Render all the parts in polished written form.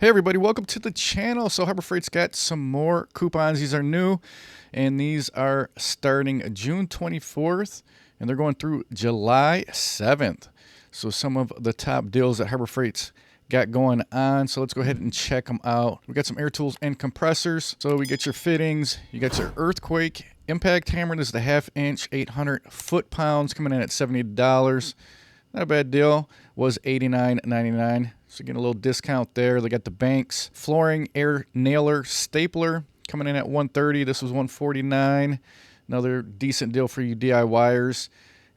Hey everybody, welcome to the channel. So Harbor Freight's got some more coupons. These are new and these are starting June 24th and they're going through July 7th. So some of the top deals that Harbor Freight's got going on. So let's go ahead and check them out. We got some air tools and compressors. So we get your fittings, you got your earthquake impact hammer. This is the 1/2 inch, 800 foot-pounds, coming in at $70. Not a bad deal. Was $89.99. So getting a little discount there. They got the Banks flooring air nailer stapler coming in at $130. This was $149. Another decent deal for you DIYers.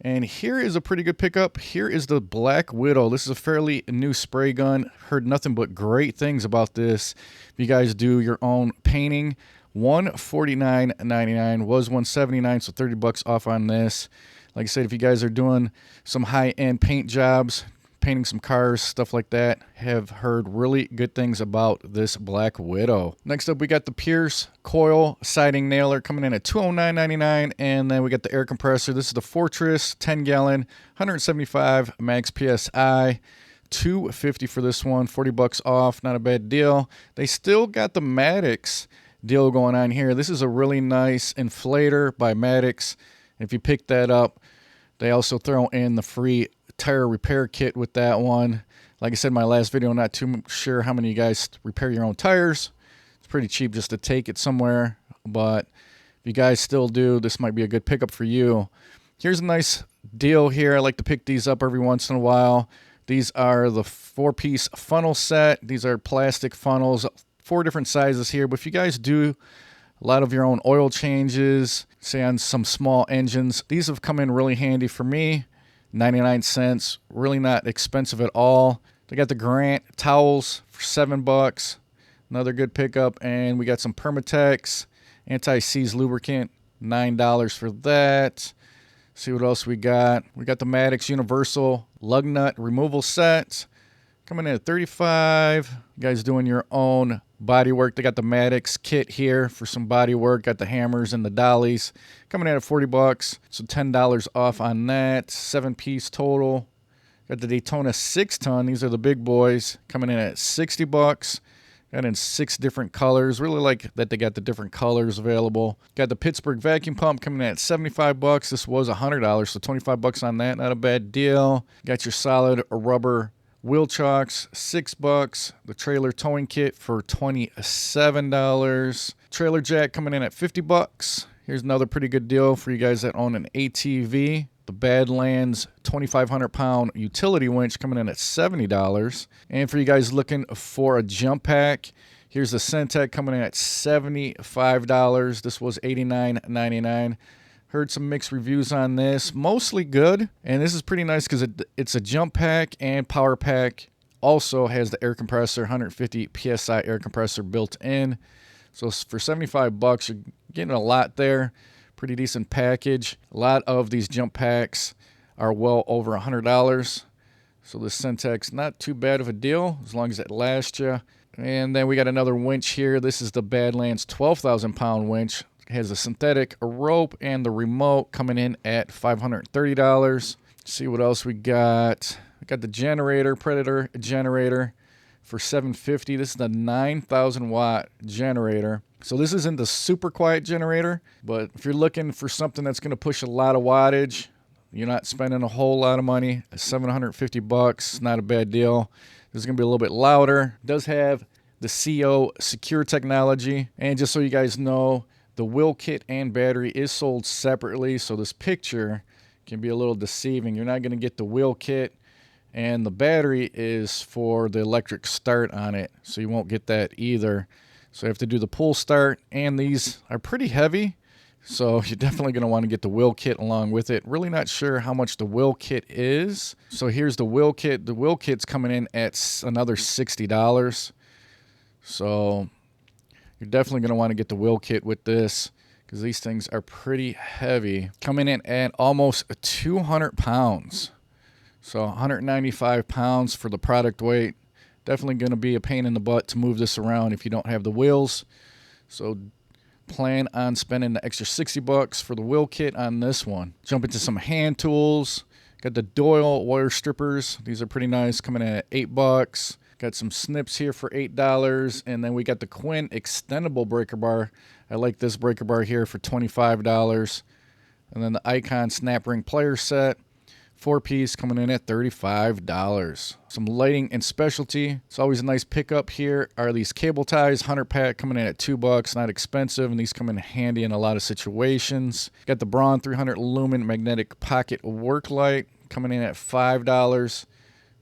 And here is a pretty good pickup. Here is the Black Widow. This is a fairly new spray gun. Heard nothing but great things about this. If you guys do your own painting, $149.99 was $179, so $30 off on this. Like I said, if you guys are doing some high-end paint jobs, painting some cars, stuff like that, have heard really good things about this Black Widow. Next up, we got the Pierce coil siding nailer coming in at $209.99, and then we got the air compressor. This is the Fortress 10-gallon, 175 max PSI. $250 for this one, $40 off, not a bad deal. They still got the Maddox deal going on here. This is a really nice inflator by Maddox. If you pick that up, they also throw in the free tire repair kit with that one. Like I said in my last video, I'm not too sure how many of you guys repair your own tires. It's pretty cheap just to take it somewhere, but if you guys still do, this might be a good pickup for you. Here's a nice deal here. I like to pick these up every once in a while. These are the 4-piece funnel set. These are plastic funnels, 4 different sizes here, but if you guys do a lot of your own oil changes, say on some small engines, these have come in really handy for me. 99 cents, really not expensive at all. They got the Grant towels for $7, another good pickup. And we got some Permatex anti-seize lubricant, $9 for that. See what else we got. We got the Maddox Universal lug nut removal set coming in at $35. You guys doing your own body work, they got the Maddox kit here for some body work. Got the hammers and the dollies coming in at $40, so $10 off on that. 7-piece total. Got the Daytona 6-ton. These are the big boys coming in at $60. Got in 6 different colors. Really like that they got the different colors available. Got the Pittsburgh vacuum pump coming in at $75. This was $100, so $25 on that. Not a bad deal. Got your solid rubber wheel chocks, $6. The trailer towing kit for $27. Trailer jack coming in at $50. Here's another pretty good deal for you guys that own an ATV. The Badlands 2,500-pound utility winch coming in at $70. And for you guys looking for a jump pack, here's the Centec coming in at $75. This was $89.99. Heard some mixed reviews on this, mostly good, and this is pretty nice because it's a jump pack and power pack. Also has the air compressor, 150 psi air compressor built in. So for $75, you're getting a lot there. Pretty decent package. A lot of these jump packs are well over $100. So this Centec's not too bad of a deal as long as it lasts you. And then we got another winch here. This is the Badlands 12,000-pound winch. Has a synthetic rope and the remote coming in at $530. See what else we got. We got the generator, Predator generator for $750. This is the 9,000 watt generator. So this isn't the super quiet generator, but if you're looking for something that's going to push a lot of wattage, you're not spending a whole lot of money. $750, not a bad deal. This is going to be a little bit louder. It does have the CO secure technology. And just so you guys know, the wheel kit and battery is sold separately, so this picture can be a little deceiving. You're not going to get the wheel kit, and the battery is for the electric start on it, so you won't get that either. So you have to do the pull start, and these are pretty heavy, so you're definitely going to want to get the wheel kit along with it. Really not sure how much the wheel kit is. So here's the wheel kit. The wheel kit's coming in at another $60. So you're definitely going to want to get the wheel kit with this because these things are pretty heavy. Coming in at almost 200 pounds. So 195 pounds for the product weight. Definitely going to be a pain in the butt to move this around if you don't have the wheels. So plan on spending the extra $60 for the wheel kit on this one. Jump into some hand tools. Got the Doyle wire strippers. These are pretty nice, coming in at $8. Got some snips here for $8, and then we got the Quinn extendable breaker bar. I like this breaker bar here for $25. And then the Icon snap ring player set, 4-piece, coming in at $35. Some lighting and specialty. It's always a nice pickup here are these cable ties, 100 pack, coming in at $2. Not expensive, and these come in handy in a lot of situations. Got the Braun 300 lumen magnetic pocket work light, coming in at $5.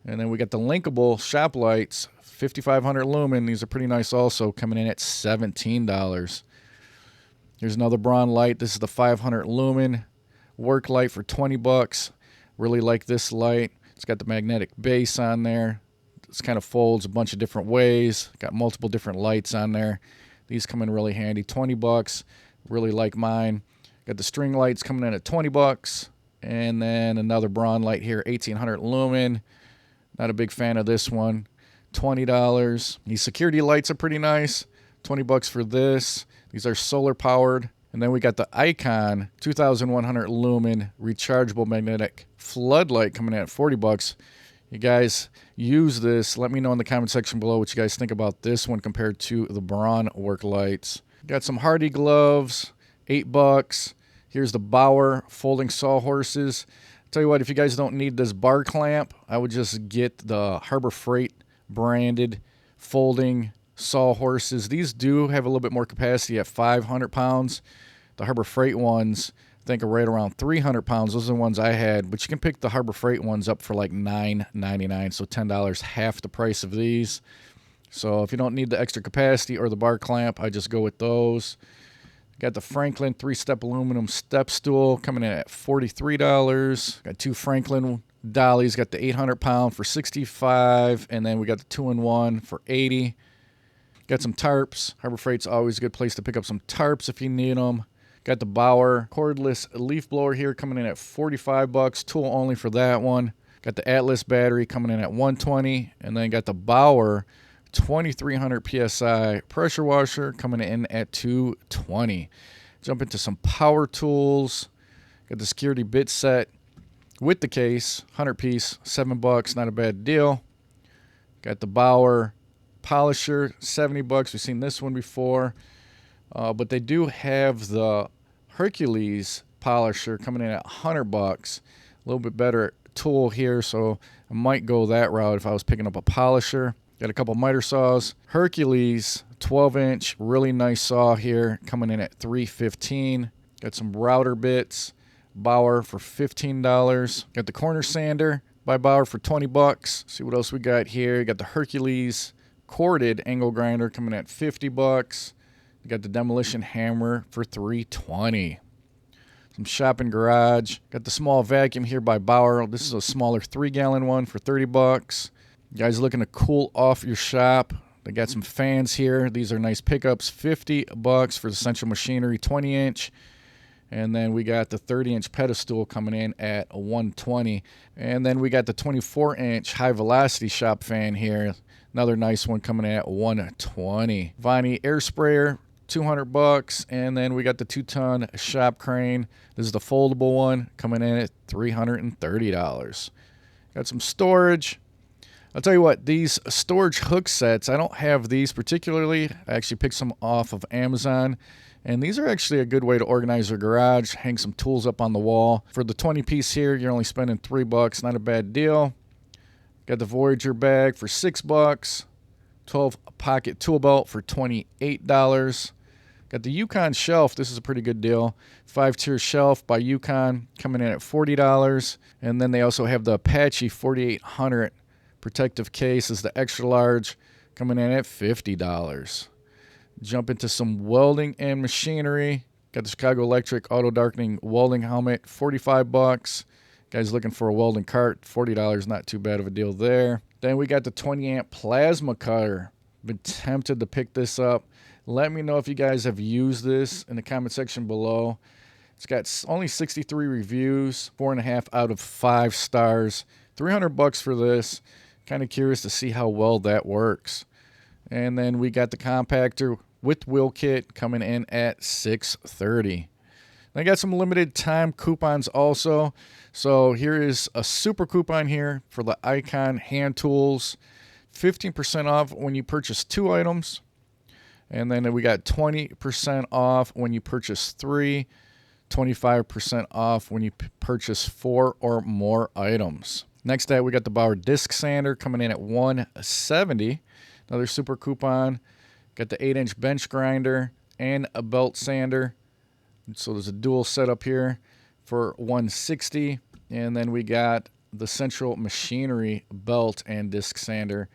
And then we got the linkable shop lights, 5500 lumen. These are pretty nice also, coming in at $17. Here's another Braun light. This is the 500 lumen work light for $20. Really like this light. It's got the magnetic base on there. This kind of folds a bunch of different ways. Got multiple different lights on there. These come in really handy. $20. Really like mine. Got the string lights coming in at $20. And then another Braun light here, 1800 lumen. Not a big fan of this one. $20. These security lights are pretty nice. $20 for this. These are solar powered. And then we got the Icon 2100 lumen rechargeable magnetic floodlight coming in at $40. You guys use this. Let me know in the comment section below what you guys think about this one compared to the Braun work lights. Got some Hardy gloves, $8. Here's the Bauer folding sawhorses. Tell you what, if you guys don't need this bar clamp, I would just get the Harbor Freight branded folding sawhorses. These do have a little bit more capacity at 500 pounds. The Harbor Freight ones, I think, are right around 300 pounds. Those are the ones I had, but you can pick the Harbor Freight ones up for like $9.99, so $10, half the price of these. So if you don't need the extra capacity or the bar clamp, I just go with those. Got the Franklin 3-step aluminum step stool coming in at $43. Got two Franklin dollies. Got the 800-pound for $65, and then we got the 2-in-1 for $80. Got some tarps. Harbor Freight's always a good place to pick up some tarps if you need them. Got the Bauer cordless leaf blower here coming in at $45. Tool only for that one. Got the Atlas battery coming in at $120, and then got the Bauer 2300 psi pressure washer coming in at $220. Jump into some power tools. Got the security bit set with the case, 100-piece, $7. Not a bad deal. Got the Bauer polisher, $70. We've seen this one before, but they do have the Hercules polisher coming in at $100. A little bit better tool here, so I might go that route if I was picking up a polisher. Got a couple miter saws. Hercules 12-inch, really nice saw here, coming in at $315. Got some router bits, Bauer for $15. Got the corner sander by Bauer for $20. See what else we got here. Got the Hercules corded angle grinder coming at $50. We got the demolition hammer for $320. Some shopping garage. Got the small vacuum here by Bauer. This is a smaller 3-gallon one for $30. You guys looking to cool off your shop? They got some fans here. These are nice pickups. $50 for the Central Machinery 20-inch. And then we got the 30-inch pedestal coming in at $120. And then we got the 24-inch high-velocity shop fan here. Another nice one coming in at $120. Viney air sprayer, $200. And then we got the 2-ton shop crane. This is the foldable one coming in at $330. Got some storage. I'll tell you what, these storage hook sets, I don't have these particularly. I actually picked some off of Amazon. And these are actually a good way to organize your garage, hang some tools up on the wall. For the 20-piece here, you're only spending $3. Not a bad deal. Got the Voyager bag for $6. 12-pocket tool belt for $28. Got the Yukon shelf. This is a pretty good deal. 5-tier shelf by Yukon coming in at $40. And then they also have the Apache 4800 protective case is the extra large coming in at $50. Jump into some welding and machinery. Got the Chicago Electric auto darkening welding helmet, $45. Guys looking for a welding cart, $40. Not too bad of a deal there. Then we got the 20-amp plasma cutter. Been tempted to pick this up. Let me know if you guys have used this in the comment section below. It's got only 63 reviews, 4.5 out of 5 stars. $300 for this. Kind of curious to see how well that works. And then we got the compactor with wheel kit coming in at $630. I got some limited time coupons also. So here is a super coupon here for the Icon hand tools. 15% off when you purchase 2 items. And then we got 20% off when you purchase 3, 25% off when you purchase 4 or more items. Next up, we got the Bauer disc sander coming in at $170. Another super coupon. Got the 8-inch bench grinder and a belt sander. So there's a dual setup here for $160. And then we got the Central Machinery belt and disc sander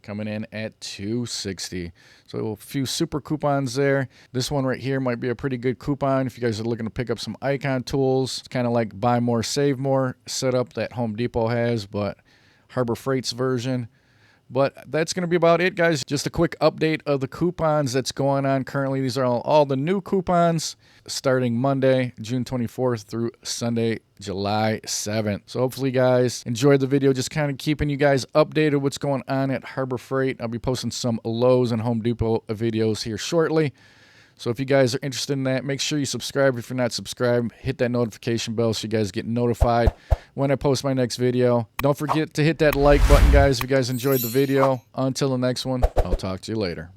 coming in at $260. So a few super coupons there. This one right here might be a pretty good coupon if you guys are looking to pick up some Icon tools. It's kind of like buy more, save more setup that Home Depot has, but Harbor Freight's version. But that's going to be about it, guys. Just a quick update of the coupons that's going on currently. These are all the new coupons starting Monday, June 24th through Sunday, July 7th. So hopefully, guys, enjoyed the video. Just kind of keeping you guys updated what's going on at Harbor Freight. I'll be posting some Lowe's and Home Depot videos here shortly. So if you guys are interested in that, make sure you subscribe if you're not subscribed. Hit that notification bell so you guys get notified when I post my next video. Don't forget to hit that like button, guys, if you guys enjoyed the video. Until the next one, I'll talk to you later.